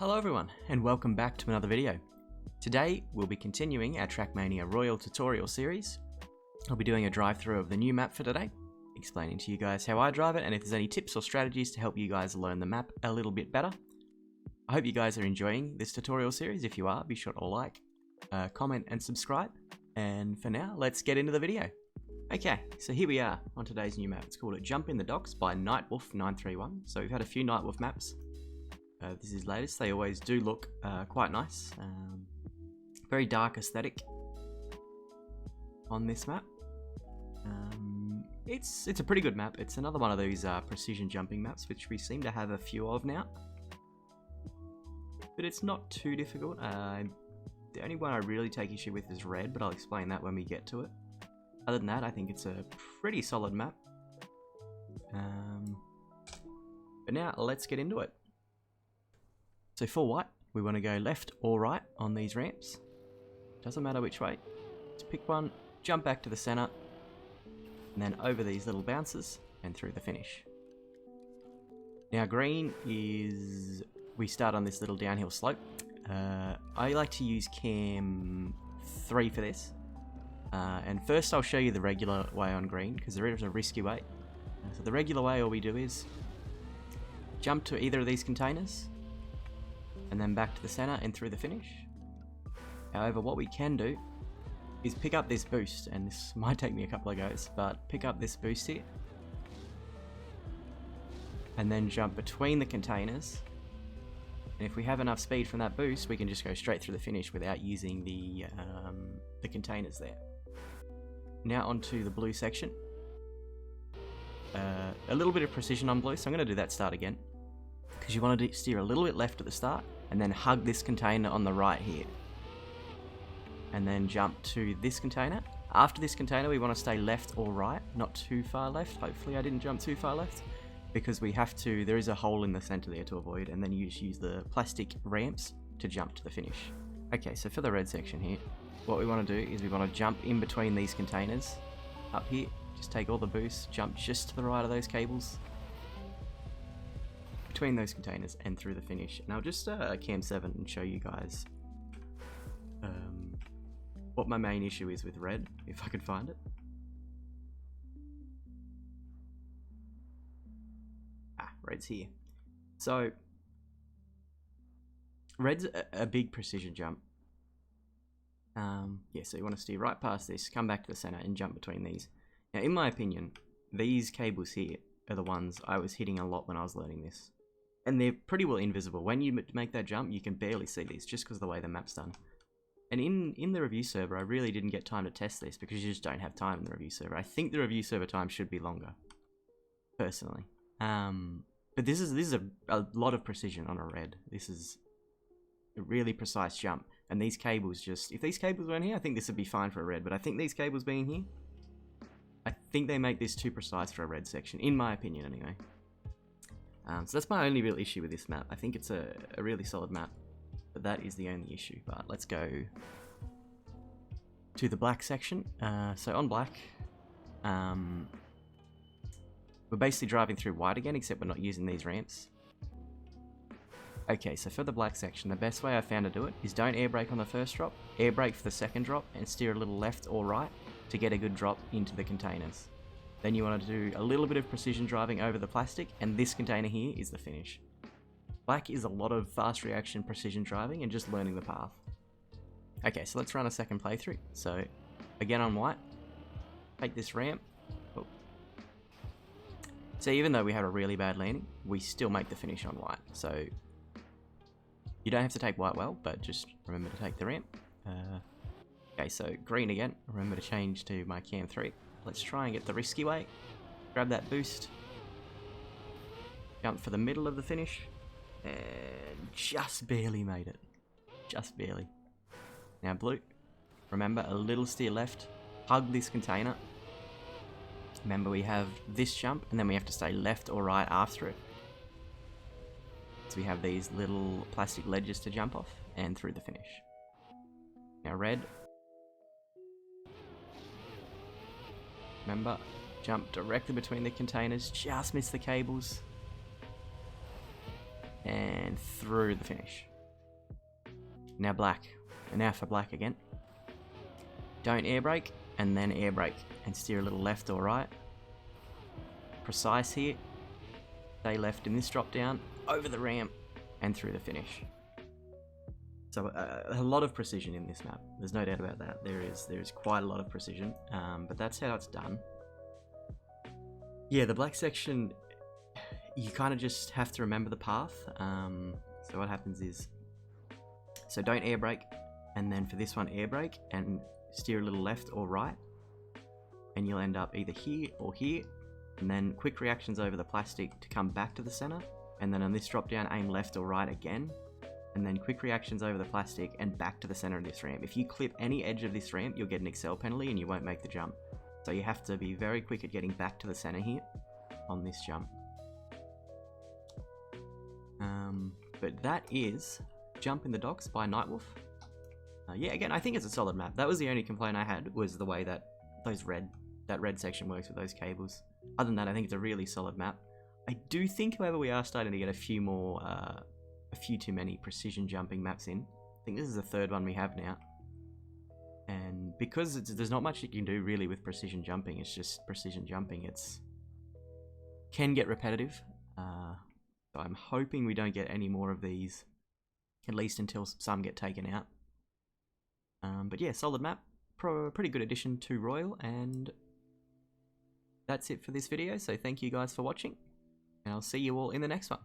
Hello everyone, and welcome back to another video. Today, we'll be continuing our Trackmania Royal tutorial series. I'll be doing a drive-through of the new map for today, explaining to you guys how I drive it and if there's any tips or strategies to help you guys learn the map a little bit better. I hope you guys are enjoying this tutorial series. If you are, be sure to like, comment and subscribe. And for now, let's get into the video. Okay, so here we are on today's new map. It's called Jump in the Docks by Nightw0lf931. So we've had a few Nightw0lf maps. This is latest. They always do look quite nice. Very dark aesthetic on this map. It's a pretty good map. It's another one of those precision jumping maps, which we seem to have a few of now. But it's not too difficult. The only one I really take issue with is red, but I'll explain that when we get to it. Other than that, I think it's a pretty solid map. But now, let's get into it. So for white, we want to go left or right on these ramps. Doesn't matter which way. Just pick one, jump back to the center, and then over these little bounces and through the finish. Now green is... we start on this little downhill slope. I like to use cam 3 for this. And first I'll show you the regular way on green, because there is a risky way. So the regular way, all we do is jump to either of these containers, and then back to the center and through the finish. However, what we can do is pick up this boost, and this might take me a couple of goes, but pick up this boost here, and then jump between the containers. And if we have enough speed from that boost, we can just go straight through the finish without using the containers there. Now onto the blue section. A little bit of precision on blue, so I'm going to do that start again, because you want to steer a little bit left at the start, and then hug this container on the right here. And then jump to this container. After this container, we want to stay left or right, not too far left. Hopefully I didn't jump too far left, because we have to, there is a hole in the center there to avoid, and then you just use the plastic ramps to jump to the finish. Okay, so for the red section here, what we want to do is we want to jump in between these containers up here. Just take all the boosts, jump just to the right of those cables, between those containers and through the finish. And I'll just cam 7 and show you guys what my main issue is with red, if I could find it. Red's here. So red's a big precision jump. Yeah, so you want to steer right past this, come back to the center and jump between these. Now in my opinion, these cables here are the ones I was hitting a lot when I was learning this. And they're pretty well invisible. When you make that jump, you can barely see these, just because of the way the map's done. And in the review server, I really didn't get time to test this, because you just don't have time in the review server. I think the review server time should be longer, personally. But this is a lot of precision on a red. This is a really precise jump. And these cables just... if these cables weren't here, I think this would be fine for a red. But I think these cables being here, I think they make this too precise for a red section, in my opinion anyway. So that's my only real issue with this map. I think it's a really solid map, but that is the only issue. But let's go to the black section. So on black, we're basically driving through white again, except we're not using these ramps. Okay, so for the black section, the best way I found to do it is don't air brake on the first drop, air brake for the second drop, and steer a little left or right to get a good drop into the containers. Then you want to do a little bit of precision driving over the plastic, and this container here is the finish. Black is a lot of fast reaction precision driving and just learning the path. Okay, so let's run a second playthrough. So, again on white, take this ramp. Oh. So even though we had a really bad landing, we still make the finish on white. So, you don't have to take white well, but just remember to take the ramp. Okay, so green again. Remember to change to my cam 3. Let's try and get the risky way. Grab that boost. Jump for the middle of the finish. And just barely made it. Just barely. Now blue. Remember, a little steer left. Hug this container. Remember, we have this jump, and then we have to stay left or right after it. So we have these little plastic ledges to jump off, and through the finish. Now red. Remember, jump directly between the containers, just miss the cables, and through the finish. Now black. And now for black again. Don't air brake, and then air brake. And steer a little left or right. Precise here. Stay left in this drop down, over the ramp, and through the finish. So a lot of precision in this map. There's no doubt about that. There is quite a lot of precision, but that's how it's done. Yeah, the black section, you kind of just have to remember the path. So what happens is, so don't air brake, and then for this one air brake, and steer a little left or right, and you'll end up either here or here, and then quick reactions over the plastic to come back to the center, and then on this drop down aim left or right again, and then quick reactions over the plastic and back to the center of this ramp. If you clip any edge of this ramp, you'll get an excel penalty and you won't make the jump. So you have to be very quick at getting back to the center here on this jump. But that is Jump in the Docks by Nightw0lf. Yeah, again, I think it's a solid map. That was the only complaint I had, was the way that that red section works with those cables. Other than that, I think it's a really solid map. I do think, however, we are starting to get a few too many precision jumping maps in. I think this is the third one we have now. And because there's not much you can do really with precision jumping, it's just precision jumping, can get repetitive. So I'm hoping we don't get any more of these, at least until some get taken out. But yeah, solid map, pretty good addition to Royal, and that's it for this video. So thank you guys for watching, and I'll see you all in the next one.